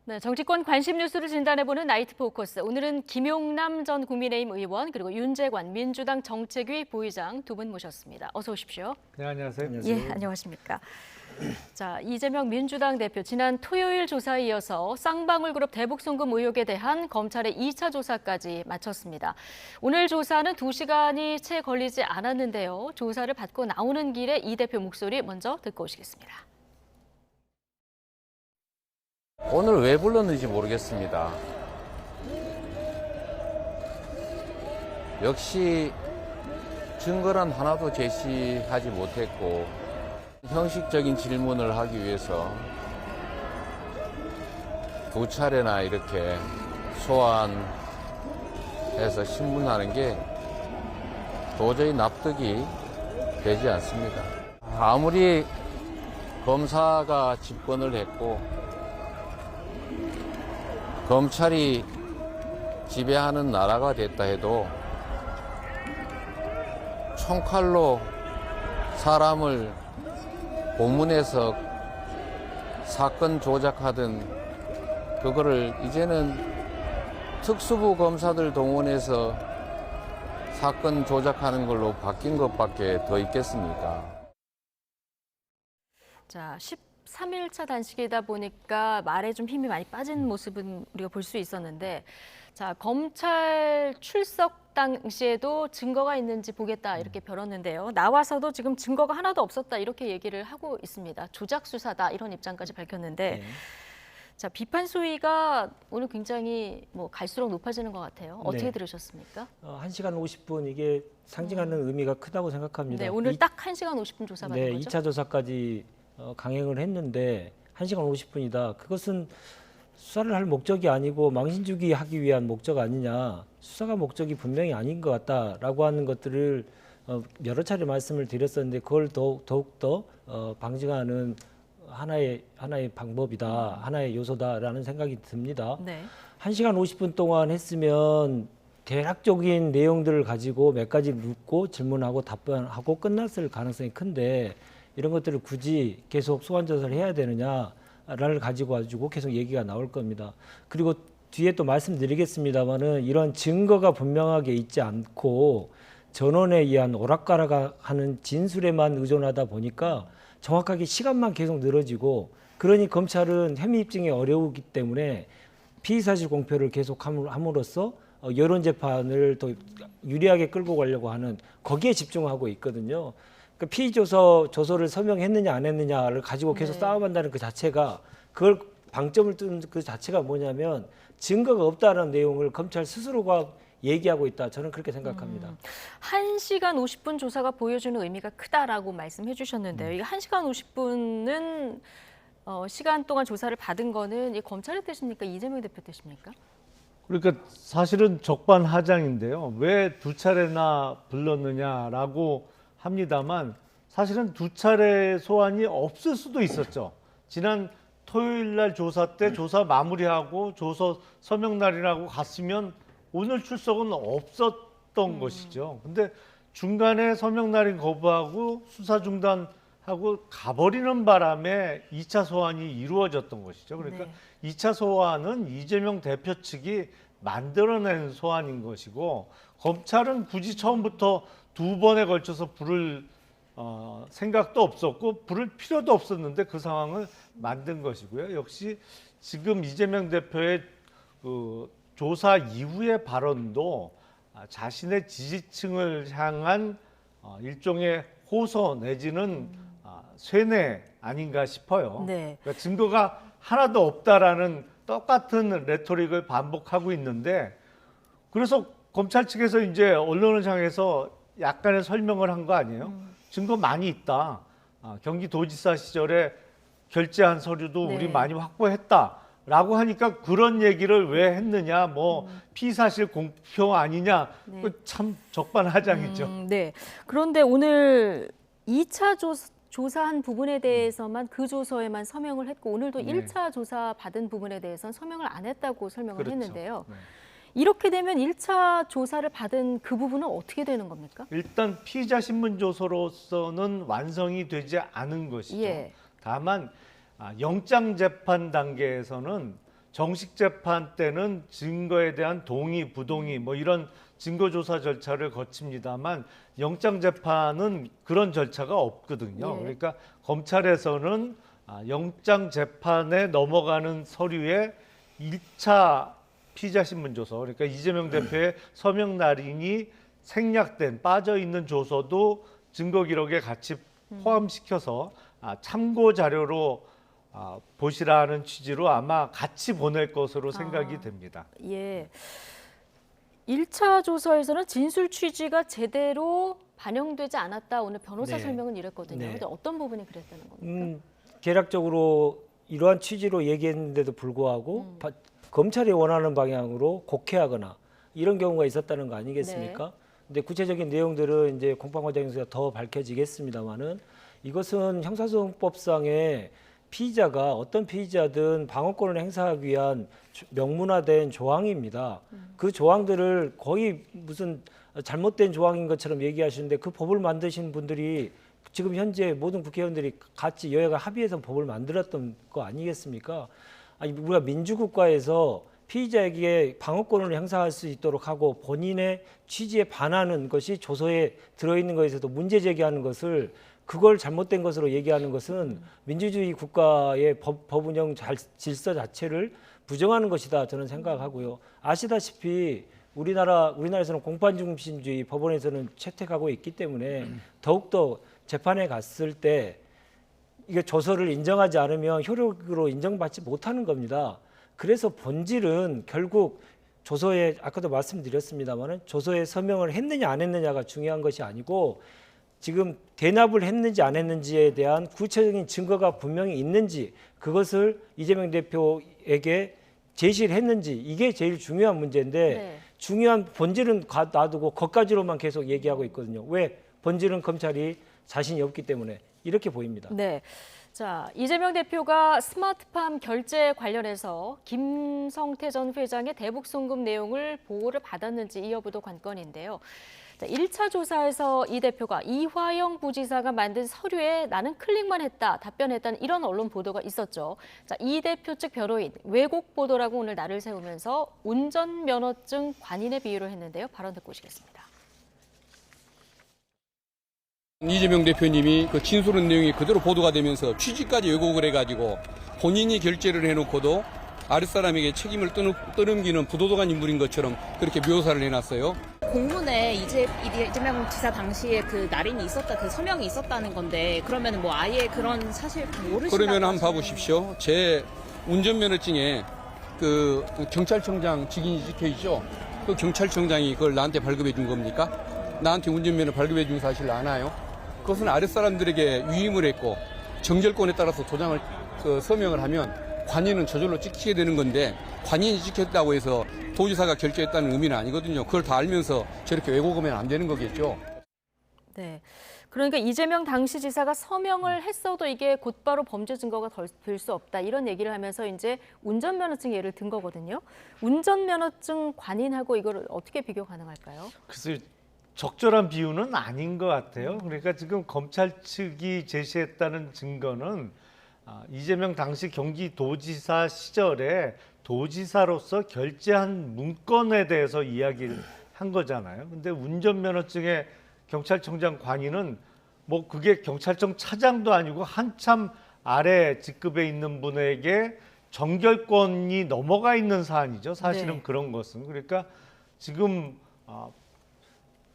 네, 정치권 관심 뉴스를 진단해보는 나이트 포커스. 오늘은 김용남 전 국민의힘 의원 그리고 윤재관 민주당 정책위 부의장 두 분 모셨습니다. 어서 오십시오. 네, 안녕하세요. 예, 안녕하십니까. 자, 이재명 민주당 대표 지난 토요일 조사에 이어서 쌍방울그룹 대북송금 의혹에 대한 검찰의 2차 조사까지 마쳤습니다. 오늘 조사는 2시간이 채 걸리지 않았는데요. 조사를 받고 나오는 길에 이 대표 목소리 먼저 듣고 오시겠습니다. 오늘 왜 불렀는지 모르겠습니다. 역시 증거란 하나도 제시하지 못했고 형식적인 질문을 하기 위해서 두 차례나 이렇게 소환해서 신문하는 게 도저히 납득이 되지 않습니다. 아무리 검사가 집권을 했고 검찰이 지배하는 나라가 됐다 해도 총칼로 사람을 고문해서 사건 조작하던 그거를 이제는 특수부 검사들 동원해서 사건 조작하는 걸로 바뀐 것밖에 더 있겠습니까? 자, 13일차 단식이다 보니까 말에 좀 힘이 많이 빠진 모습은 우리가 볼 수 있었는데, 자, 검찰 출석 당시에도 증거가 있는지 보겠다 이렇게 벼렀는데요. 나와서도 지금 증거가 하나도 없었다 이렇게 얘기를 하고 있습니다. 조작 수사다 이런 입장까지 밝혔는데, 자, 비판 소위가 오늘 굉장히 갈수록 높아지는 것 같아요. 어떻게 들으셨습니까? 1시간 50분 이게 상징하는 의미가 크다고 생각합니다. 네, 오늘 딱 1시간 50분 조사 받은 거죠? 2차 조사까지 강행을 했는데 1시간 50분이다. 그것은 수사를 할 목적이 아니고 망신주기 하기 위한 목적 아니냐. 수사가 목적이 분명히 아닌 것 같다라고 하는 것들을 여러 차례 말씀을 드렸었는데 그걸 더욱더 방증하는 하나의 방법이다. 하나의 요소다라는 생각이 듭니다. 네. 1시간 50분 동안 했으면 대략적인 내용들을 가지고 몇 가지 묻고 질문하고 답변하고 끝났을 가능성이 큰데 이런 것들을 굳이 계속 소환 조사를 해야 되느냐를 가지고 계속 얘기가 나올 겁니다. 그리고 뒤에 또 말씀드리겠습니다만은 이런 증거가 분명하게 있지 않고 전원에 의한 오락가락하는 진술에만 의존하다 보니까 정확하게 시간만 계속 늘어지고 그러니 검찰은 혐의 입증이 어려우기 때문에 피의사실 공표를 계속 함으로써 여론 재판을 더 유리하게 끌고 가려고 하는 거기에 집중하고 있거든요. 그 피의 조서를 서명했느냐 안 했느냐를 가지고 계속 싸움한다는 그 자체가 그걸 방점을 둔 그 자체가 뭐냐면 증거가 없다는 내용을 검찰 스스로가 얘기하고 있다. 저는 그렇게 생각합니다. 1시간 50분 조사가 보여주는 의미가 크다라고 말씀해 주셨는데요. 이게 1시간 50분은 시간 동안 조사를 받은 거는 이 검찰의 뜻입니까? 이재명 대표 뜻입니까? 그러니까 사실은 적반하장인데요. 왜 두 차례나 불렀느냐라고 합니다만 사실은 두 차례 소환이 없을 수도 있었죠. 지난 토요일 날 조사 때 조사 마무리하고 조서 서명 날이라고 갔으면 오늘 출석은 없었던 것이죠. 근데 중간에 서명 날인 거부하고 수사 중단하고 가버리는 바람에 2차 소환이 이루어졌던 것이죠. 그러니까 2차 소환은 이재명 대표 측이 만들어낸 소환인 것이고 검찰은 굳이 처음부터 두 번에 걸쳐서 부를 생각도 없었고 부를 필요도 없었는데 그 상황을 만든 것이고요. 역시 지금 이재명 대표의 그 조사 이후의 발언도 자신의 지지층을 향한 일종의 호소 내지는 쇠뇌 아닌가 싶어요. 네. 그러니까 증거가 하나도 없다라는 똑같은 레토릭을 반복하고 있는데 그래서 검찰 측에서 이제 언론을 향해서 약간의 설명을 한 거 아니에요? 증거 많이 있다. 경기도지사 시절에 결제한 서류도 우리 많이 확보했다라고 하니까 그런 얘기를 왜 했느냐, 피의사실 공표 아니냐, 참 적반하장이죠. 네. 그런데 오늘 2차 조사한 부분에 대해서만 그 조서에만 서명을 했고 오늘도 1차 조사 받은 부분에 대해서는 서명을 안 했다고 설명을 했는데요. 이렇게 되면 1차 조사를 받은 그 부분은 어떻게 되는 겁니까? 일단 피의자 신문조서로서는 완성이 되지 않은 것이죠. 다만 영장 재판 단계에서는 정식 재판 때는 증거에 대한 동의, 부동의 뭐 이런 증거 조사 절차를 거칩니다만 영장 재판은 그런 절차가 없거든요. 예. 그러니까 검찰에서는 영장 재판에 넘어가는 서류에 1차 피의자 신문 조서, 그러니까 이재명 대표의 서명 날인이 생략된 빠져 있는 조서도 증거 기록에 같이 포함시켜서 참고 자료로 보시라는 취지로 아마 같이 보낼 것으로 생각이 됩니다. 예. 1차 조사에서는 진술 취지가 제대로 반영되지 않았다. 오늘 변호사 네. 설명은 이랬거든요. 네. 근데 어떤 부분이 그랬다는 겁니까? 개략적으로 이러한 취지로 얘기했는데도 불구하고 검찰이 원하는 방향으로 곡해하거나 이런 경우가 있었다는 거 아니겠습니까? 근데 구체적인 내용들은 이제 공판 과정에서 더 밝혀지겠습니다만은 이것은 형사소송법상의 피의자가 어떤 피의자든 방어권을 행사하기 위한 명문화된 조항입니다. 그 조항들을 거의 무슨 잘못된 조항인 것처럼 얘기하시는데 그 법을 만드신 분들이 지금 현재 모든 국회의원들이 같이 여야가 합의해서 법을 만들었던 거 아니겠습니까? 아니 우리가 민주국가에서 피의자에게 방어권을 행사할 수 있도록 하고 본인의 취지에 반하는 것이 조서에 들어있는 것에서도 문제 제기하는 것을 그걸 잘못된 것으로 얘기하는 것은 민주주의 국가의 법 운영 질서 자체를 부정하는 것이다 저는 생각하고요. 아시다시피 우리나라에서는 공판중심주의 법원에서는 채택하고 있기 때문에 더욱더 재판에 갔을 때 이게 조서를 인정하지 않으면 효력으로 인정받지 못하는 겁니다. 그래서 본질은 결국 조서에 아까도 말씀드렸습니다만은 조서에 서명을 했느냐 안 했느냐가 중요한 것이 아니고 지금 대납을 했는지 안 했는지에 대한 구체적인 증거가 분명히 있는지 그것을 이재명 대표에게 제시를 했는지 이게 제일 중요한 문제인데 네. 중요한 본질은 놔두고 거기까지로만 계속 얘기하고 있거든요. 왜? 본질은 검찰이 자신이 없기 때문에 이렇게 보입니다. 네. 자, 이재명 대표가 스마트팜 결제 관련해서 김성태 전 회장의 대북 송금 내용을 보고를 받았는지 이 여부도 관건인데요. 자, 1차 조사에서 이 대표가 이화영 부지사가 만든 서류에 나는 클릭만 했다, 답변했다는 이런 언론 보도가 있었죠. 자, 이 대표 측 변호인, 왜곡 보도라고 오늘 날을 세우면서 운전면허증 관인의 비유를 했는데요. 발언 듣고 오시겠습니다. 이재명 대표님이 그 진술한 내용이 그대로 보도가 되면서 취지까지 왜곡을 해가지고 본인이 결제를 해놓고도 아랫사람에게 책임을 떠넘기는 부도덕한 인물인 것처럼 그렇게 묘사를 해놨어요. 공문에 이재명 지사 당시에 그 날인이 있었다, 그 서명이 있었다는 건데 그러면 뭐 아예 그런 사실 모르시다고 그러면 한번 하시는 봐보십시오. 제 운전면허증에 그 경찰청장 직인이 찍혀 있죠. 그 경찰청장이 그걸 나한테 발급해 준 겁니까? 나한테 운전면허 발급해 준 사실 아나요? 그것은 아랫사람들에게 위임을 했고 정결권에 따라서 도장을 서명을 하면 관인은 저절로 찍히게 되는 건데 관인이 찍혔다고 해서 도지사가 결제했다는 의미는 아니거든요. 그걸 다 알면서 저렇게 왜곡하면 안 되는 거겠죠. 네. 그러니까 이재명 당시 지사가 서명을 했어도 이게 곧바로 범죄 증거가 될 수 없다. 이런 얘기를 하면서 이제 운전면허증 예를 든 거거든요. 운전면허증 관인하고 이걸 어떻게 비교 가능할까요? 글쎄요. 적절한 비유는 아닌 것 같아요. 그러니까 지금 검찰 측이 제시했다는 증거는 이재명 당시 경기도지사 시절에 도지사로서 결제한 문건에 대해서 이야기를 한 거잖아요. 근데 운전면허증의 경찰청장 관인은 뭐 그게 경찰청 차장도 아니고 한참 아래 직급에 있는 분에게 정결권이 넘어가 있는 사안이죠. 사실은 네. 그런 것은. 그러니까 지금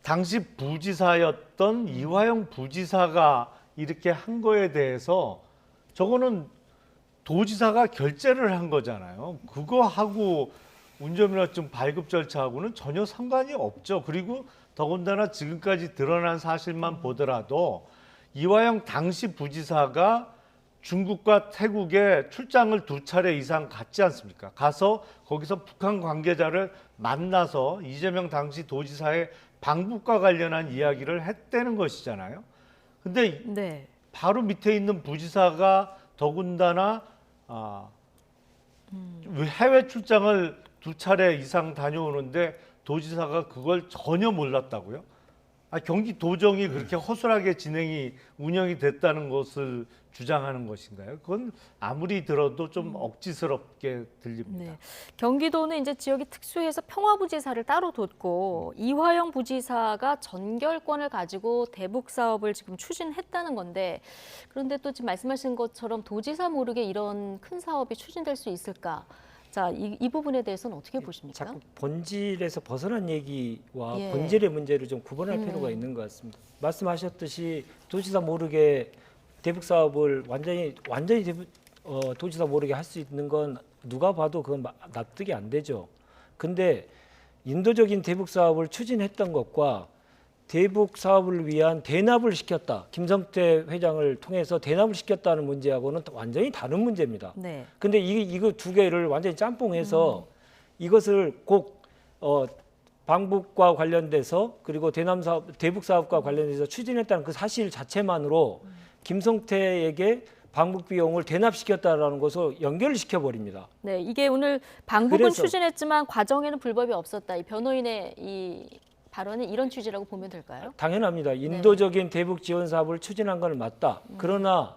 당시 부지사였던 이화영 부지사가 이렇게 한 거에 대해서 저거는 도지사가 결재를 한 거잖아요. 그거하고 운전면허증 발급 절차하고는 전혀 상관이 없죠. 그리고 더군다나 지금까지 드러난 사실만 보더라도 이화영 당시 부지사가 중국과 태국에 출장을 2차례 이상 갔지 않습니까? 가서 거기서 북한 관계자를 만나서 이재명 당시 도지사의 방북과 관련한 이야기를 했다는 것이잖아요. 근데 네. 바로 밑에 있는 부지사가 더군다나 해외 출장을 2차례 이상 다녀오는데 도지사가 그걸 전혀 몰랐다고요? 경기도정이 그렇게 허술하게 운영이 됐다는 것을 주장하는 것인가요? 그건 아무리 들어도 좀 억지스럽게 들립니다. 네. 경기도는 이제 지역이 특수해서 평화부지사를 따로 뒀고 이화영 부지사가 전결권을 가지고 대북 사업을 지금 추진했다는 건데, 그런데 또 지금 말씀하신 것처럼 도지사 모르게 이런 큰 사업이 추진될 수 있을까? 자, 이 부분에 대해서는 어떻게 보십니까? 자꾸 본질에서 벗어난 얘기와 예. 본질의 문제를 좀 구분할 필요가 있는 것 같습니다. 말씀하셨듯이 도지사 모르게 대북 사업을 완전히 도지사 모르게 할 수 있는 건 누가 봐도 그건 납득이 안 되죠. 근데 인도적인 대북 사업을 추진했던 것과 대북 사업을 위한 대납을 시켰다. 김성태 회장을 통해서 대납을 시켰다는 문제하고는 완전히 다른 문제입니다. 네. 근데 이거 두 개를 완전히 짬뽕해서 이것을 꼭 방북과 관련돼서 그리고 대북 사업과 관련해서 추진했다는 그 사실 자체만으로 김성태에게 방북 비용을 대납시켰다라는 것을 연결시켜 버립니다. 네, 이게 오늘 방북은 그래서- 추진했지만 과정에는 불법이 없었다. 이 변호인의 이 발언은 이런 취지라고 보면 될까요? 당연합니다. 인도적인 대북 지원 사업을 추진한 건 맞다. 그러나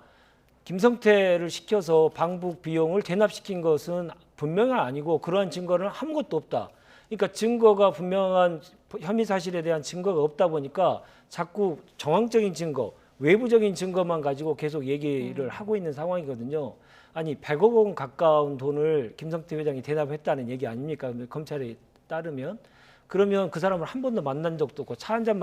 김성태를 시켜서 방북 비용을 대납시킨 것은 분명히 아니고 그러한 증거는 아무것도 없다. 그러니까 증거가 분명한 혐의 사실에 대한 증거가 없다 보니까 자꾸 정황적인 증거, 외부적인 증거만 가지고 계속 얘기를 하고 있는 상황이거든요. 아니 100억 원 가까운 돈을 김성태 회장이 대납했다는 얘기 아닙니까? 검찰에 따르면. 그러면 그 사람을 한 번도 만난 적도 없고 차 한 잔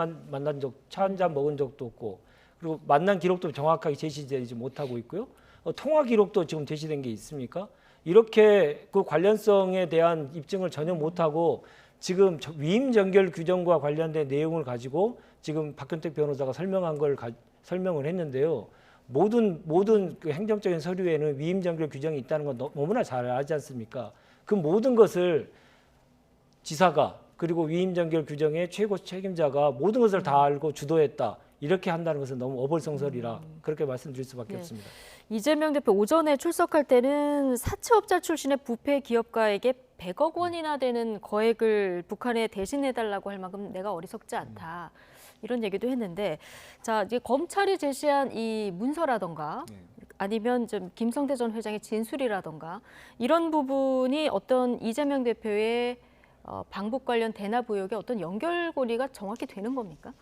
먹은 적도 없고 그리고 만난 기록도 정확하게 제시되지 못하고 있고요. 통화 기록도 지금 제시된 게 있습니까? 이렇게 그 관련성에 대한 입증을 전혀 못하고 지금 위임 전결 규정과 관련된 내용을 가지고 지금 박현택 변호사가 설명을 했는데요. 모든 그 행정적인 서류에는 위임 전결 규정이 있다는 건 너무나 잘 알지 않습니까? 그 모든 것을 지사가 그리고 위임 전결 규정의 최고 책임자가 모든 것을 다 알고 주도했다. 이렇게 한다는 것은 너무 어불성설이라 그렇게 말씀드릴 수밖에 네. 없습니다. 이재명 대표 오전에 출석할 때는 사채업자 출신의 부패 기업가에게 100억 원이나 되는 거액을 북한에 대신해달라고 할 만큼 내가 어리석지 않다. 이런 얘기도 했는데, 자, 이제 검찰이 제시한 이 문서라던가 아니면 좀 김성태 전 회장의 진술이라던가 이런 부분이 어떤 이재명 대표의 방북 관련 대납 의혹에 어떤 연결고리가 정확히 되는 겁니까?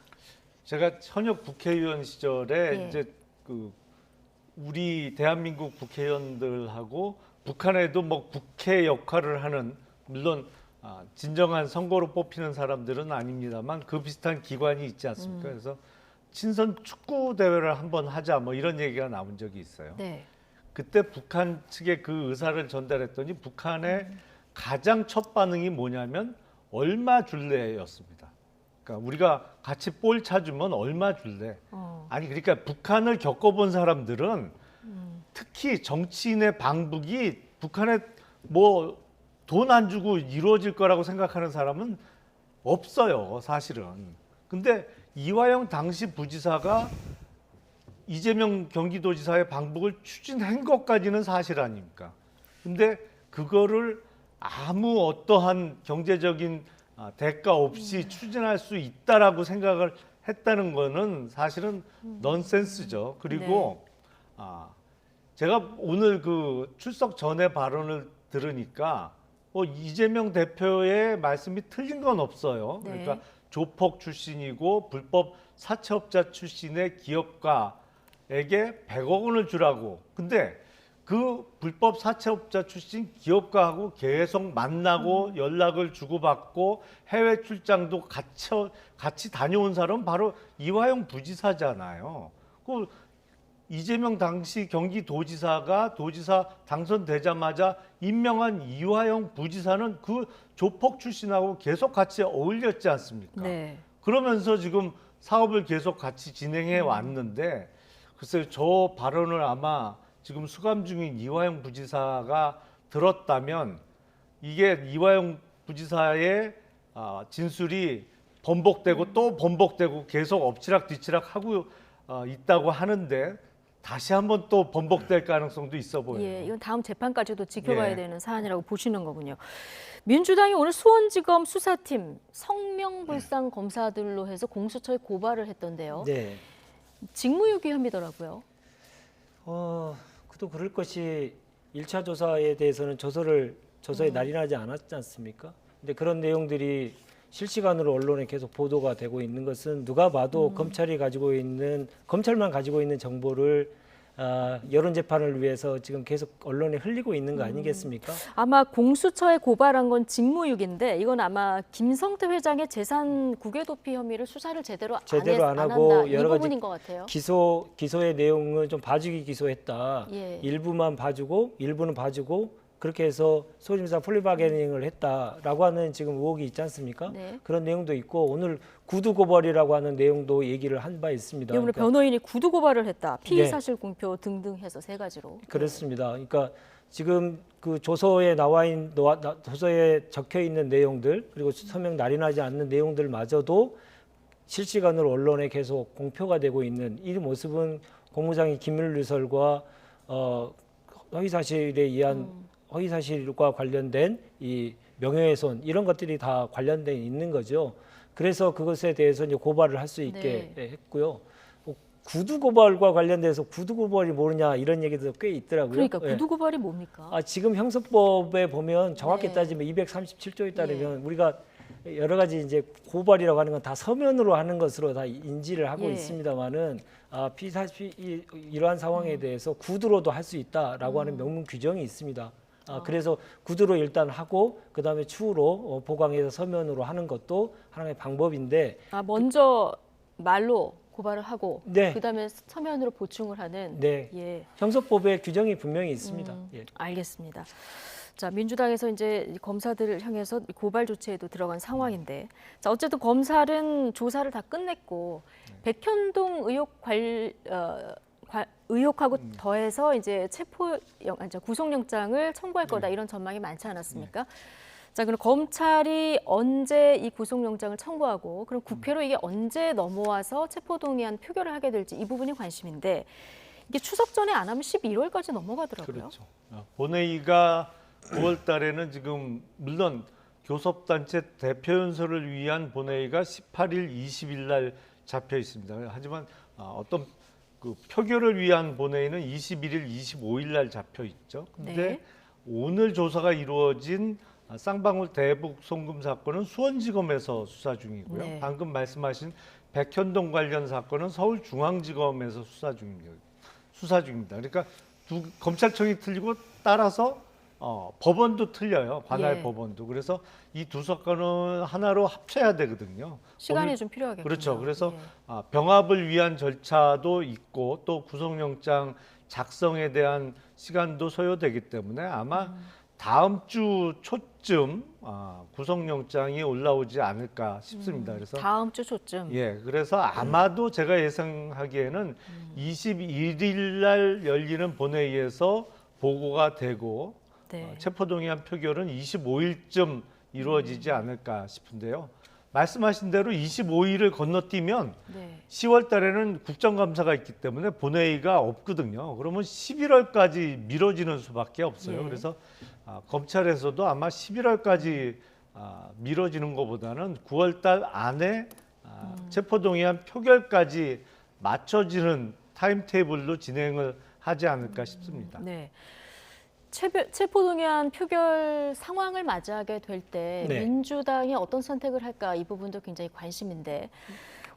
제가 현역 국회의원 시절에 예. 이제 우리 대한민국 국회의원들하고 북한에도 뭐 국회 역할을 하는, 물론 진정한 선거로 뽑히는 사람들은 아닙니다만 그 비슷한 기관이 있지 않습니까? 그래서 친선 축구 대회를 한번 하자 뭐 이런 얘기가 나온 적이 있어요. 네. 그때 북한 측에 그 의사를 전달했더니 북한의 가장 첫 반응이 뭐냐면 얼마 줄래였습니다. 그러니까 우리가 같이 볼 차주면 얼마 줄래? 아니 그러니까 북한을 겪어본 사람들은 특히 정치인의 방북이 북한에 뭐 돈 안 주고 이루어질 거라고 생각하는 사람은 없어요, 사실은. 근데 이화영 당시 부지사가 이재명 경기도지사의 방북을 추진한 것까지는 사실 아닙니까? 근데 그거를 아무 어떠한 경제적인 대가 없이 추진할 수 있다라고 생각을 했다는 거는 사실은 넌센스죠. 그리고 제가 오늘 그 출석 전에 발언을 들으니까 이재명 대표의 말씀이 틀린 건 없어요. 네. 그러니까 조폭 출신이고 불법 사채업자 출신의 기업가에게 100억 원을 주라고. 근데 그 불법 사채업자 출신 기업가하고 계속 만나고 연락을 주고받고 해외 출장도 같이 다녀온 사람은 바로 이화영 부지사잖아요. 그 이재명 당시 경기도지사가 도지사 당선되자마자 임명한 이화영 부지사는 그 조폭 출신하고 계속 같이 어울렸지 않습니까? 네. 그러면서 지금 사업을 계속 같이 진행해 왔는데 글쎄요, 저 발언을 아마 지금 수감 중인 이화영 부지사가 들었다면 이게 이화영 부지사의 진술이 번복되고 또 번복되고 계속 엎치락 뒤치락 하고 있다고 하는데 다시 한번 또 번복될 가능성도 있어 보여요. 예, 이건 다음 재판까지도 지켜봐야 예. 되는 사안이라고 보시는 거군요. 민주당이 오늘 수원지검 수사팀 성명불상 검사들로 해서 공수처에 고발을 했던데요. 네. 직무유기혐의더라고요. 그도 그럴 것이 1차 조사에 대해서는 조서에 날인하지 않았지 않습니까? 근데 그런 내용들이 실시간으로 언론에 계속 보도가 되고 있는 것은 누가 봐도 검찰만 가지고 있는 정보를 여론 재판을 위해서 지금 계속 언론에 흘리고 있는 거 아니겠습니까? 아마 공수처에 고발한 건 직무유기인데 이건 아마 김성태 회장의 재산 국외도피 혐의를 수사를 제대로 안 안 하고 한다. 이 여러 가지 부분인 것 같아요. 기소의 내용은 좀 봐주기 기소했다. 예. 일부만 봐주고 일부는 봐주고 그렇게 해서 소위 말해서 폴리바게닝을 했다라고 하는 지금 의혹이 있지 않습니까? 네. 그런 내용도 있고 오늘 구두 고발이라고 하는 내용도 얘기를 한 바 있습니다. 오늘 그러니까 변호인이 구두 고발을 했다. 피의 네. 사실 공표 등등 해서 세 가지로. 그렇습니다. 그러니까 지금 그 조서에 조서에 적혀 있는 내용들 그리고 서명 날인하지 않는 내용들마저도 실시간으로 언론에 계속 공표가 되고 있는 이 모습은 공무장의 기밀누설과 허위사실에 의한 허위사실과 관련된 이 명예훼손 이런 것들이 다 관련돼 있는 거죠. 그래서 그것에 대해서 이제 고발을 할 수 있게 했고요. 구두 고발과 관련돼서 구두 고발이 뭐냐 이런 얘기도 꽤 있더라고요. 그러니까 예. 구두 고발이 뭡니까? 지금 형사법에 보면 정확히 네. 따지면 237조에 따르면 우리가 여러 가지 이제 고발이라고 하는 건 다 서면으로 하는 것으로 다 인지를 하고 예. 있습니다만은 이러한 상황에 대해서 구두로도 할 수 있다라고 하는 명문 규정이 있습니다. 그래서 구두로 일단 하고 그다음에 추후로 보강해서 서면으로 하는 것도 하나의 방법인데 먼저 말로 고발을 하고 네. 그다음에 서면으로 보충을 하는. 네. 예. 형사법에 규정이 분명히 있습니다. 예. 알겠습니다. 자, 민주당에서 이제 검사들을 향해서 고발 조치에도 들어간 상황인데, 자, 어쨌든 검찰은 조사를 다 끝냈고 백현동 의혹하고 더해서 이제 구속영장을 청구할 거다 이런 전망이 많지 않았습니까? 자, 그럼 검찰이 언제 이 구속영장을 청구하고 그럼 국회로 이게 언제 넘어와서 체포동의안 표결을 하게 될지 이 부분이 관심인데 이게 추석 전에 안 하면 11월까지 넘어가더라고요. 그렇죠. 본회의가 9월 달에는 지금 물론 교섭단체 대표연설을 위한 본회의가 18일, 20일 날 잡혀 있습니다. 하지만 어떤 그 표결을 위한 본회의는 21일, 25일 날 잡혀 있죠. 근데 네. 오늘 조사가 이루어진 쌍방울 대북 송금 사건은 수원지검에서 수사 중이고요. 네. 방금 말씀하신 백현동 관련 사건은 서울중앙지검에서 수사 중입니다. 그러니까 검찰청이 틀리고 따라서 법원도 틀려요. 관할 예. 법원도. 그래서 이 두 사건은 하나로 합쳐야 되거든요. 시간이 좀 필요하겠군요. 그렇죠. 그래서 예. 병합을 위한 절차도 있고 또 구속영장 작성에 대한 시간도 소요되기 때문에 아마 다음 주 초쯤 구속영장이 올라오지 않을까 싶습니다. 그래서 다음 주 초쯤. 예, 그래서 아마도 제가 예상하기에는 21일 날 열리는 본회의에서 보고가 되고 네. 체포동의안 표결은 25일쯤 이루어지지 않을까 싶은데요. 말씀하신 대로 25일을 건너뛰면 네. 10월 달에는 국정감사가 있기 때문에 본회의가 없거든요. 그러면 11월까지 미뤄지는 수밖에 없어요. 예. 그래서 검찰에서도 아마 11월까지 미뤄지는 것보다는 9월 달 안에 체포동의안 표결까지 맞춰지는 타임테이블로 진행을 하지 않을까 싶습니다. 네. 체포동의안 표결 상황을 맞이하게 될 때 네. 민주당이 어떤 선택을 할까 이 부분도 굉장히 관심인데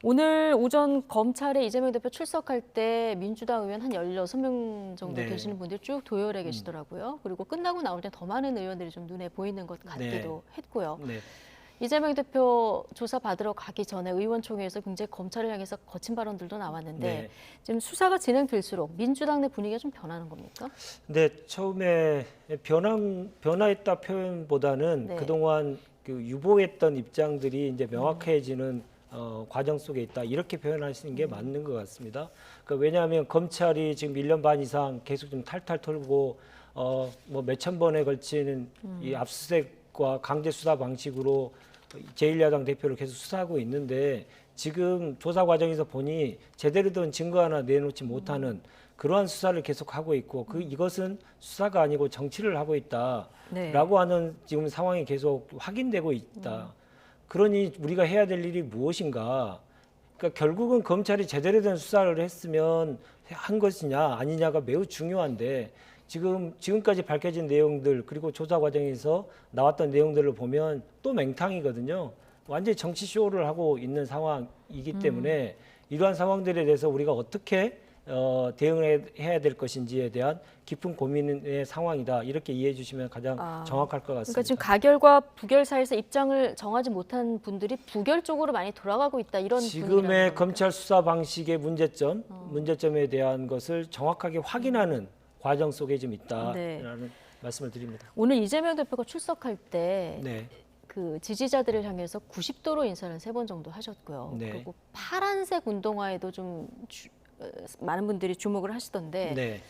오늘 오전 검찰에 이재명 대표 출석할 때 민주당 의원 한 16명 정도 네. 계시는 분들이 쭉 도열해 계시더라고요. 그리고 끝나고 나올 때 더 많은 의원들이 좀 눈에 보이는 것 같기도 했고요. 네. 이재명 대표 조사 받으러 가기 전에 의원총회에서 굉장히 검찰을 향해서 거친 발언들도 나왔는데 네. 지금 수사가 진행될수록 민주당 내 분위기가 좀 변하는 겁니까? 근데 처음에 변화했다 표현보다는 네. 그동안 그 유보했던 입장들이 이제 명확해지는 과정 속에 있다 이렇게 표현하시는 게 맞는 것 같습니다. 그러니까 왜냐하면 검찰이 지금 1년 반 이상 계속 좀 탈탈 털고 뭐 몇천 번에 걸치는 이 압수수색과 강제 수사 방식으로 제1야당 대표를 계속 수사하고 있는데 지금 조사 과정에서 보니 제대로 된 증거 하나 내놓지 못하는 그러한 수사를 계속하고 있고 이것은 수사가 아니고 정치를 하고 있다라고 네. 하는 지금 상황이 계속 확인되고 있다. 그러니 우리가 해야 될 일이 무엇인가? 그러니까 결국은 검찰이 제대로 된 수사를 했으면 한 것이냐 아니냐가 매우 중요한데 지금까지 밝혀진 내용들 그리고 조사 과정에서 나왔던 내용들을 보면 또 맹탕이거든요. 완전히 정치 쇼를 하고 있는 상황이기 때문에 이러한 상황들에 대해서 우리가 어떻게 대응을 해야 될 것인지에 대한 깊은 고민의 상황이다. 이렇게 이해해 주시면 가장 정확할 것 같습니다. 그러니까 지금 가결과 부결 사이에서 입장을 정하지 못한 분들이 부결 쪽으로 많이 돌아가고 있다. 이런 지금의 분위기라는 검찰 수사 방식의 문제점에 대한 것을 정확하게 확인하는 과정 속에 좀 있다라는 네. 말씀을 드립니다. 오늘 이재명 대표가 출석할 때 네. 그 지지자들을 향해서 90도로 인사를 3번 정도 하셨고요. 네. 그리고 파란색 운동화에도 좀 많은 분들이 주목을 하시던데 네.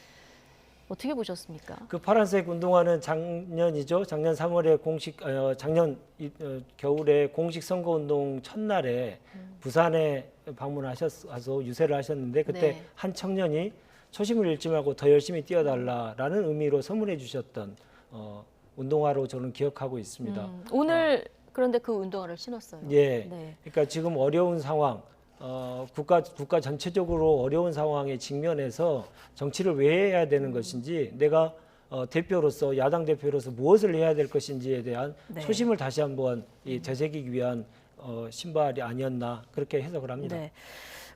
어떻게 보셨습니까? 그 파란색 운동화는 작년이죠. 작년 3월에 겨울에 공식 선거 운동 첫날에 부산에 방문하셔서 유세를 하셨는데 그때 네. 한 청년이 초심을 잃지 말고 더 열심히 뛰어달라라는 의미로 선물해 주셨던 운동화로 저는 기억하고 있습니다. 오늘 그런데 그 운동화를 신었어요. 예. 네. 그러니까 지금 어려운 상황, 국가 전체적으로 어려운 상황에 직면해서 정치를 왜 해야 되는 것인지 내가 대표로서 야당 대표로서 무엇을 해야 될 것인지에 대한 네. 초심을 다시 한번 되새기기 위한 신발이 아니었나 그렇게 해석을 합니다. 네.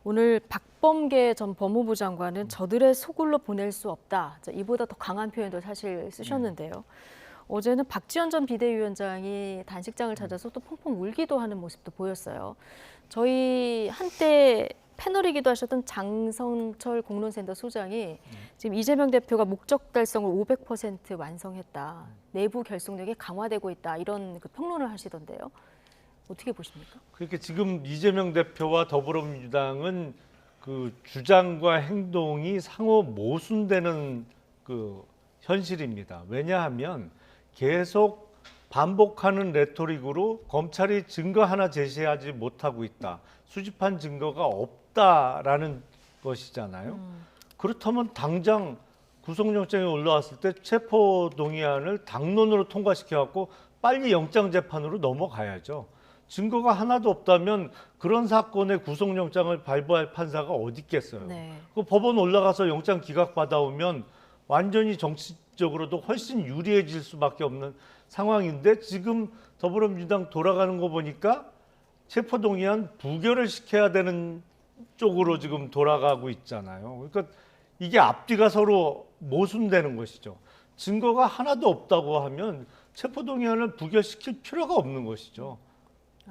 오늘 박범계 전 법무부 장관은 저들의 소굴로 보낼 수 없다. 이보다 더 강한 표현도 사실 쓰셨는데요. 어제는 박지원 전 비대위원장이 단식장을 찾아서 또 펑펑 울기도 하는 모습도 보였어요. 저희 한때 패널이기도 하셨던 장성철 공론센터 소장이 지금 이재명 대표가 목적 달성을 500% 완성했다. 내부 결속력이 강화되고 있다. 이런 그 평론을 하시던데요. 어떻게 보십니까? 그렇게 지금 이재명 대표와 더불어민주당은 그 주장과 행동이 상호 모순되는 그 현실입니다. 왜냐하면 계속 반복하는 레토릭으로 검찰이 증거 하나 제시하지 못하고 있다. 수집한 증거가 없다라는 것이잖아요. 그렇다면 당장 구속영장이 올라왔을 때 체포동의안을 당론으로 통과시켜갖고 빨리 영장재판으로 넘어가야죠. 증거가 하나도 없다면 그런 사건의 구속영장을 발부할 판사가 어디 있겠어요. 네. 그 법원 올라가서 영장 기각 받아오면 완전히 정치적으로도 훨씬 유리해질 수밖에 없는 상황인데 지금 더불어민주당 돌아가는 거 보니까 체포동의안 부결을 시켜야 되는 쪽으로 지금 돌아가고 있잖아요. 그러니까 이게 앞뒤가 서로 모순되는 것이죠. 증거가 하나도 없다고 하면 체포동의안을 부결시킬 필요가 없는 것이죠.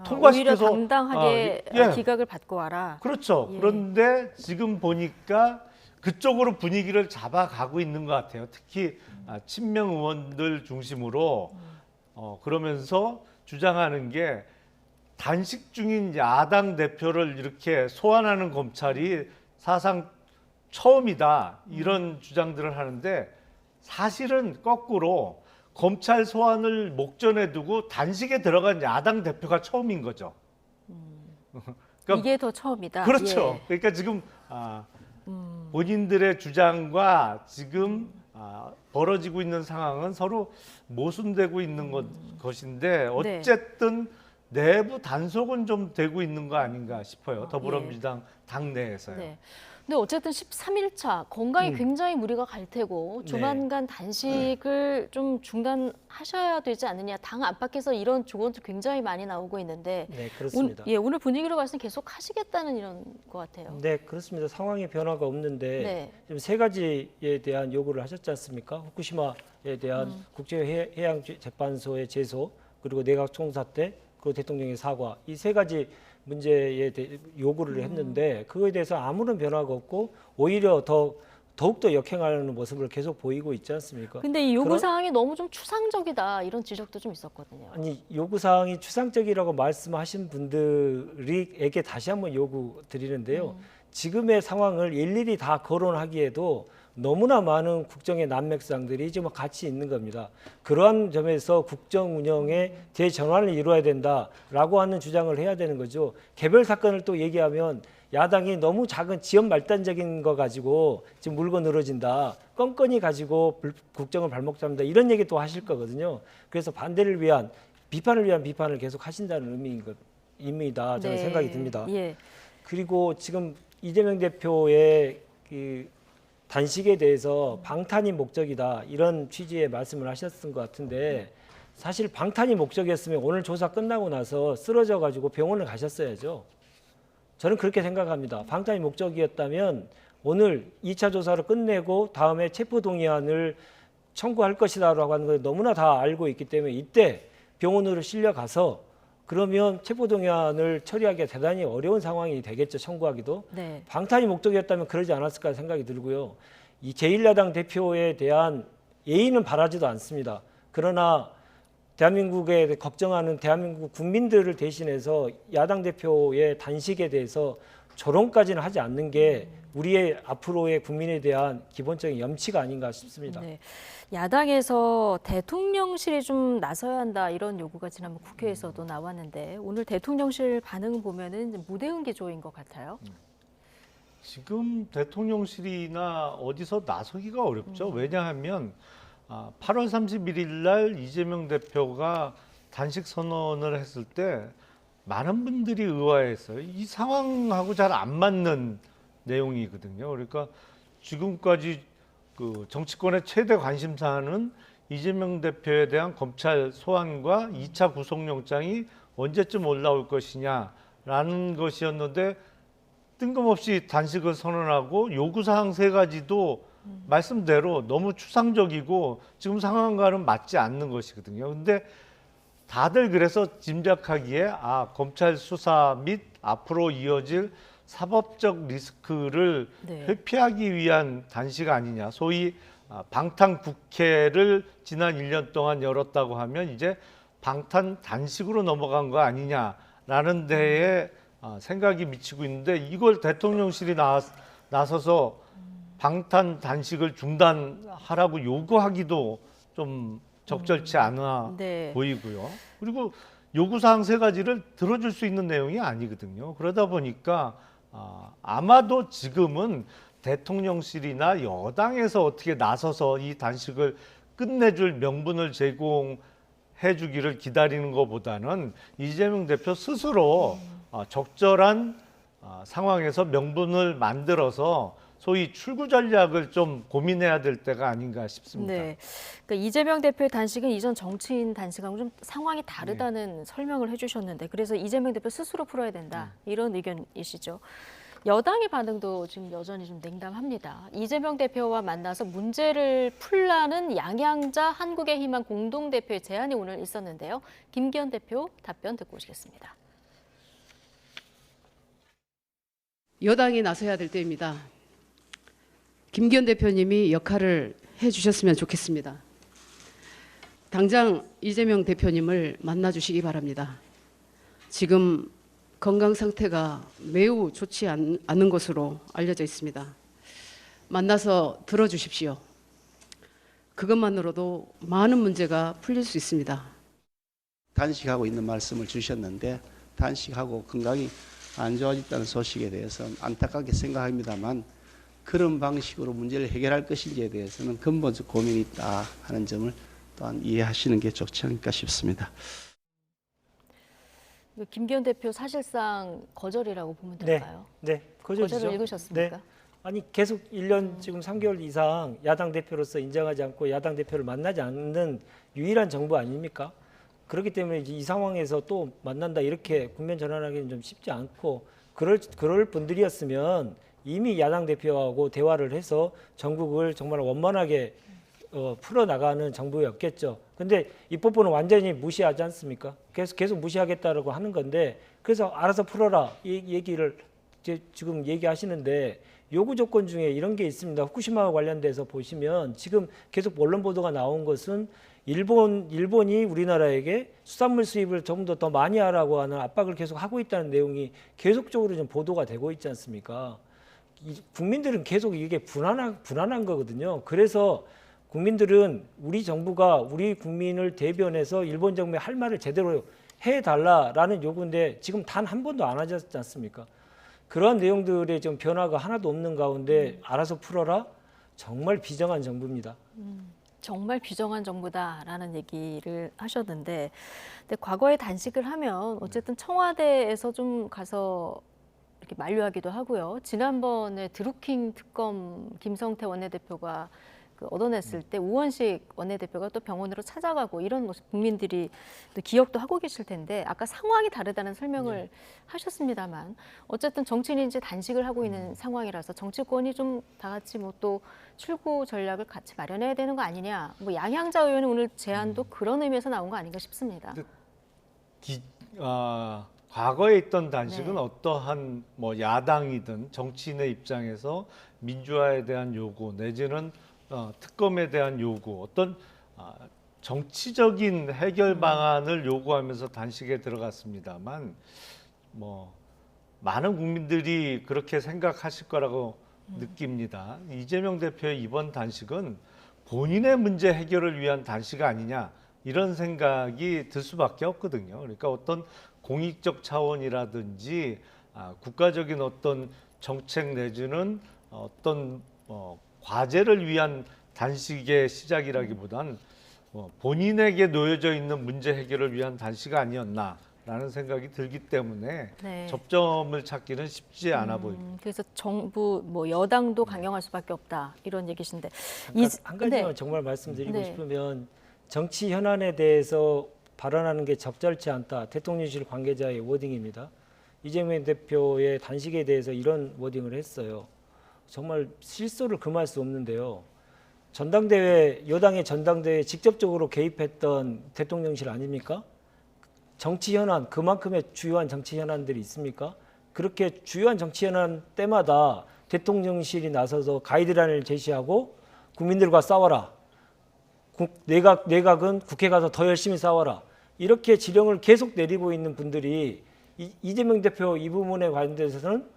통과시켜서 오히려 당당하게 예. 기각을 받고 와라. 그렇죠. 예. 그런데 지금 보니까 그쪽으로 분위기를 잡아가고 있는 것 같아요. 특히 친명 의원들 중심으로 그러면서 주장하는 게 단식 중인 야당 대표를 이렇게 소환하는 검찰이 사상 처음이다 이런 주장들을 하는데 사실은 거꾸로 검찰 소환을 목전에 두고 단식에 들어간 야당 대표가 처음인 거죠. 그러니까 이게 더 처음이다. 그렇죠. 예. 그러니까 지금 본인들의 주장과 지금 벌어지고 있는 상황은 서로 모순되고 있는 것인데 어쨌든 내부 단속은 좀 되고 있는 거 아닌가 싶어요. 더불어민주당 당내에서요. 네. 근데 어쨌든 13일차 건강에 굉장히 무리가 갈 테고 조만간 단식을 좀 중단하셔야 되지 않느냐. 당 안팎에서 이런 조언도 굉장히 많이 나오고 있는데 네, 그렇습니다. 오늘 분위기로 봤을 때 계속 하시겠다는 이런 것 같아요. 네, 그렇습니다. 상황의 변화가 없는데 네. 지금 세 가지에 대한 요구를 하셨지 않습니까? 후쿠시마에 대한 국제해양재판소의 제소, 그리고 내각 총사 때, 그리고 대통령의 사과, 이 세 가지 문제에 대해 요구를 했는데 그거에 대해서 아무런 변화가 없고 오히려 더욱더 역행하는 모습을 계속 보이고 있지 않습니까? 근데 이 요구 사항이 너무 좀 추상적이다 이런 지적도 좀 있었거든요. 아니 요구 사항이 추상적이라고 말씀하신 분들에게 다시 한번 요구 드리는데요. 지금의 상황을 일일이 다 거론하기에도 너무나 많은 국정의 난맥상들이 지금 같이 있는 겁니다. 그러한 점에서 국정 운영의 대전환을 이루어야 된다라고 하는 주장을 해야 되는 거죠. 개별 사건을 또 얘기하면 야당이 너무 작은 지연 말단적인 거 가지고 지금 물고 늘어진다. 껌껌이 가지고 국정을 발목 잡는다. 이런 얘기 또 하실 거거든요. 그래서 반대를 위한 비판을 위한 비판을 계속 하신다는 의미입니다. 저는 네. 생각이 듭니다. 예. 그리고 지금 이재명 대표의 그 단식에 대해서 방탄이 목적이다 이런 취지의 말씀을 하셨던 것 같은데 사실 방탄이 목적이었으면 오늘 조사 끝나고 나서 쓰러져 가지고 병원을 가셨어야죠. 저는 그렇게 생각합니다. 방탄이 목적이었다면 오늘 2차 조사를 끝내고 다음에 체포동의안을 청구할 것이다라고 하는 걸 너무나 다 알고 있기 때문에 이때 병원으로 실려가서 그러면 체포동의안을 처리하기가 대단히 어려운 상황이 되겠죠. 청구하기도. 네. 방탄이 목적이었다면 그러지 않았을까 생각이 들고요. 이 제1야당 대표에 대한 예의는 바라지도 않습니다. 그러나 대한민국에 걱정하는 대한민국 국민들을 대신해서 야당 대표의 단식에 대해서 조롱까지는 하지 않는 게 우리의 앞으로의 국민에 대한 기본적인 염치가 아닌가 싶습니다. 네. 야당에서 대통령실이 좀 나서야 한다 이런 요구가 지난번 국회에서도 나왔는데 오늘 대통령실 반응 보면은 무대응 기조인 것 같아요. 지금 대통령실이나 어디서 나서기가 어렵죠. 왜냐하면 8월 31일 날 이재명 대표가 단식 선언을 했을 때 많은 분들이 의아했어요. 이 상황하고 잘 안 맞는 내용이거든요. 그러니까 지금까지 그 정치권의 최대 관심사는 이재명 대표에 대한 검찰 소환과 2차 구속영장이 언제쯤 올라올 것이냐라는 것이었는데 뜬금없이 단식을 선언하고 요구사항 3가지도 말씀대로 너무 추상적이고 지금 상황과는 맞지 않는 것이거든요. 근데 다들 그래서 짐작하기에 검찰 수사 및 앞으로 이어질 사법적 리스크를 네. 회피하기 위한 단식 아니냐. 소위 방탄 국회를 지난 1년 동안 열었다고 하면 이제 방탄 단식으로 넘어간 거 아니냐라는 데에 생각이 미치고 있는데 이걸 대통령실이 나서서 방탄 단식을 중단하라고 요구하기도 좀 적절치 않아 네. 보이고요. 그리고 요구사항 3가지를 들어줄 수 있는 내용이 아니거든요. 그러다 보니까 아마도 지금은 대통령실이나 여당에서 어떻게 나서서 이 단식을 끝내줄 명분을 제공해 주기를 기다리는 것보다는 이재명 대표 스스로 적절한 상황에서 명분을 만들어서 소위 출구 전략을 좀 고민해야 될 때가 아닌가 싶습니다. 네. 그러니까 이재명 대표의 단식은 이전 정치인 단식하고 좀 상황이 다르다는 설명을 해주셨는데 그래서 이재명 대표 스스로 풀어야 된다 이런 의견이시죠. 여당의 반응도 지금 여전히 좀 냉담합니다. 이재명 대표와 만나서 문제를 풀라는 양양자 한국의 희망 공동대표의 제안이 오늘 있었는데요. 김기현 대표 답변 듣고 오시겠습니다. 여당이 나서야 될 때입니다. 김기현 대표님이 역할을 해주셨으면 좋겠습니다. 당장 이재명 대표님을 만나주시기 바랍니다. 지금 건강 상태가 매우 좋지 않은 것으로 알려져 있습니다. 만나서 들어주십시오. 그것만으로도 많은 문제가 풀릴 수 있습니다. 단식하고 있는 말씀을 주셨는데 단식하고 건강이 안 좋아졌다는 소식에 대해서는 안타깝게 생각합니다만 그런 방식으로 문제를 해결할 것인지에 대해서는 근본적 고민이 있다 하는 점을 또한 이해하시는 게 좋지 않을까 싶습니다. 김기현 대표 사실상 거절이라고 보면 될까요? 네, 거절이죠. 거절을 읽으셨습니까? 네. 아니 계속 1년 지금 3개월 이상 야당 대표로서 인정하지 않고 야당 대표를 만나지 않는 유일한 정부 아닙니까? 그렇기 때문에 이제 이 상황에서 또 만난다 이렇게 국면 전환하기는 좀 쉽지 않고 그럴 분들이었으면 이미 야당 대표하고 대화를 해서 전국을 정말 원만하게 풀어나가는 정부였겠죠. 근데 입법부는 완전히 무시하지 않습니까? 계속 무시하겠다라고 하는 건데 그래서 알아서 풀어라 이 얘기를 지금 얘기하시는데 요구 조건 중에 이런 게 있습니다. 후쿠시마와 관련돼서 보시면 지금 계속 언론 보도가 나온 것은 일본이 우리나라에게 수산물 수입을 조금 더 많이 하라고 하는 압박을 계속 하고 있다는 내용이 계속적으로 좀 보도가 되고 있지 않습니까? 국민들은 계속 이게 불안한 거거든요. 그래서 국민들은 우리 정부가 우리 국민을 대변해서 일본 정부에 할 말을 제대로 해달라라는 요구인데 지금 단 한 번도 안 하지 않습니까? 그런 내용들의 좀 변화가 하나도 없는 가운데 알아서 풀어라. 정말 비정한 정부입니다. 정말 비정한 정부다라는 얘기를 하셨는데, 근데 과거에 단식을 하면 어쨌든 청와대에서 좀 가서 이렇게 만류하기도 하고요. 지난번에 드루킹 특검 김성태 원내대표가 그 얻어냈을 때 우원식 원내대표가 또 병원으로 찾아가고 이런 모습 국민들이 또 기억도 하고 계실 텐데, 아까 상황이 다르다는 설명을 하셨습니다만 어쨌든 정치인이 이제 단식을 하고 있는 상황이라서 정치권이 좀 다 같이 뭐 또 출구 전략을 같이 마련해야 되는 거 아니냐. 뭐 양향자 의원의 오늘 제안도 그런 의미에서 나온 거 아닌가 싶습니다. 과거에 있던 단식은 네. 어떠한 뭐 야당이든 정치인의 입장에서 민주화에 대한 요구 내지는 특검에 대한 요구, 어떤 정치적인 해결 방안을 요구하면서 단식에 들어갔습니다만, 뭐 많은 국민들이 그렇게 생각하실 거라고 느낍니다. 이재명 대표의 이번 단식은 본인의 문제 해결을 위한 단식 아니냐, 이런 생각이 들 수밖에 없거든요. 그러니까 어떤 공익적 차원이라든지 국가적인 어떤 정책 내지는 어떤 과제를 위한 단식의 시작이라기보단 본인에게 놓여져 있는 문제 해결을 위한 단식 아니었나라는 생각이 들기 때문에 네. 접점을 찾기는 쉽지 않아 보입니다. 그래서 정부 뭐 여당도 강경할 수밖에 없다 이런 얘기신데 한 가지만 네. 정말 말씀드리고 네. 싶으면 정치 현안에 대해서 발언하는 게 적절치 않다. 대통령실 관계자의 워딩입니다. 이재명 대표의 단식에 대해서 이런 워딩을 했어요. 정말 실소를 금할 수 없는데요. 전당대회, 여당의 전당대회에 직접적으로 개입했던 대통령실 아닙니까? 정치 현안, 그만큼의 주요한 정치 현안들이 있습니까? 그렇게 주요한 정치 현안 때마다 대통령실이 나서서 가이드라인을 제시하고 국민들과 싸워라. 내각은 국회 가서 더 열심히 싸워라. 이렇게 지령을 계속 내리고 있는 분들이 이재명 대표 이 부분에 관련돼서는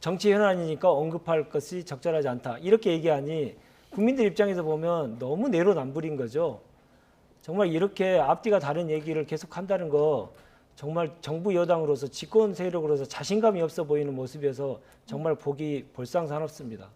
정치 현안이니까 언급할 것이 적절하지 않다. 이렇게 얘기하니 국민들 입장에서 보면 너무 내로남불인 거죠. 정말 이렇게 앞뒤가 다른 얘기를 계속 한다는 거 정말 정부 여당으로서 집권 세력으로서 자신감이 없어 보이는 모습이어서 정말 보기 볼상사납습니다.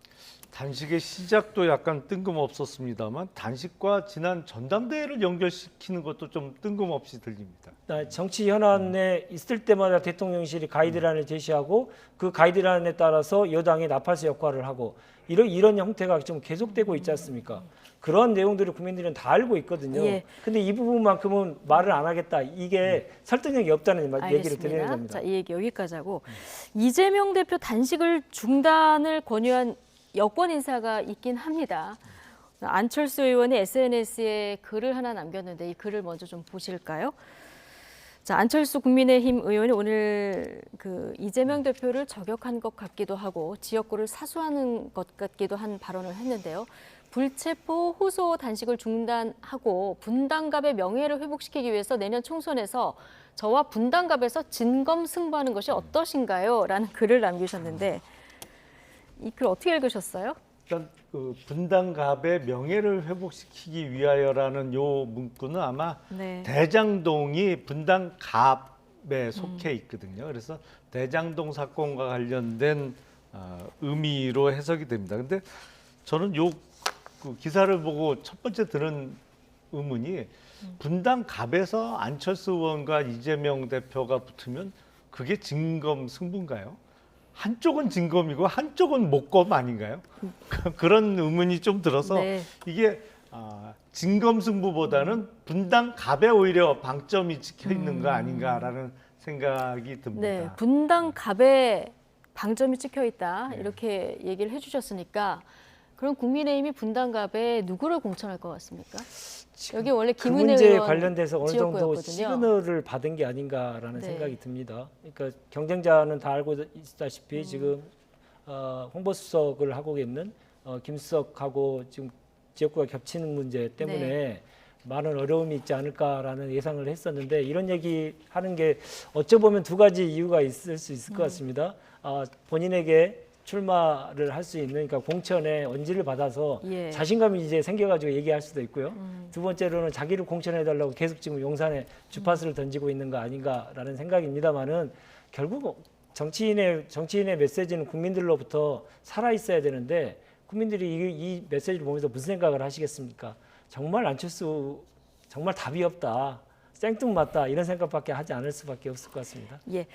단식의 시작도 약간 뜬금없었습니다만 단식과 지난 전당대회를 연결시키는 것도 좀 뜬금없이 들립니다. 정치 현안에 있을 때마다 대통령실이 가이드라인을 제시하고 그 가이드라인에 따라서 여당이 나팔수 역할을 하고 이런 형태가 좀 계속되고 있지 않습니까? 그런 내용들을 국민들은 다 알고 있거든요. 예. 근데 이 부분만큼은 말을 안 하겠다. 이게 설득력이 없다는 얘기를 드리는 겁니다. 자, 이 얘기 여기까지 하고 이재명 대표 단식을 중단을 권유한 여권 인사가 있긴 합니다. 안철수 의원이 SNS에 글을 하나 남겼는데 이 글을 먼저 좀 보실까요? 자, 안철수 국민의힘 의원이 오늘 그 이재명 대표를 저격한 것 같기도 하고 지역구를 사수하는 것 같기도 한 발언을 했는데요. 불체포 호소 단식을 중단하고 분당갑의 명예를 회복시키기 위해서 내년 총선에서 저와 분당갑에서 진검승부하는 것이 어떠신가요? 라는 글을 남기셨는데 이 글 어떻게 읽으셨어요? 일단 그 분당갑의 명예를 회복시키기 위하여라는 요 문구는 아마 네. 대장동이 분당갑에 속해 있거든요. 그래서 대장동 사건과 관련된 의미로 해석이 됩니다. 근데 저는 그 기사를 보고 첫 번째 드는 의문이 분당갑에서 안철수 의원과 이재명 대표가 붙으면 그게 진검승부인가요? 한쪽은 진검이고 한쪽은 목검 아닌가요? 그런 의문이 좀 들어서 네. 이게 진검승부보다는 분당갑에 오히려 방점이 찍혀 있는 거 아닌가라는 생각이 듭니다. 네, 분당갑에 방점이 찍혀 있다 이렇게 얘기를 해주셨으니까 그럼 국민의힘이 분당갑에 누구를 공천할 것 같습니까? 여기 원래 그 김은혜 문제에 의원 관련돼서 어느 정도 지역구였거든요. 시그널을 받은 게 아닌가라는 네. 생각이 듭니다. 그러니까 경쟁자는 다 알고 있다시피 지금 홍보수석을 하고 있는 김수석하고 지금 지역구가 겹치는 문제 때문에 네. 많은 어려움이 있지 않을까라는 예상을 했었는데 이런 얘기 하는 게 어찌 보면 두 가지 이유가 있을 수 있을 것 같습니다. 본인에게 출마를 할 수 있는 그러니까 공천의 언지를 받아서 예. 자신감이 이제 생겨가지고 얘기할 수도 있고요. 두 번째로는 자기를 공천해달라고 계속 지금 용산에 주파수를 던지고 있는 거 아닌가라는 생각입니다만은 결국 정치인의 메시지는 국민들로부터 살아 있어야 되는데 국민들이 이 메시지를 보면서 무슨 생각을 하시겠습니까? 정말 안철수 정말 답이 없다, 생뚱맞다 이런 생각밖에 하지 않을 수밖에 없을 것 같습니다. 예.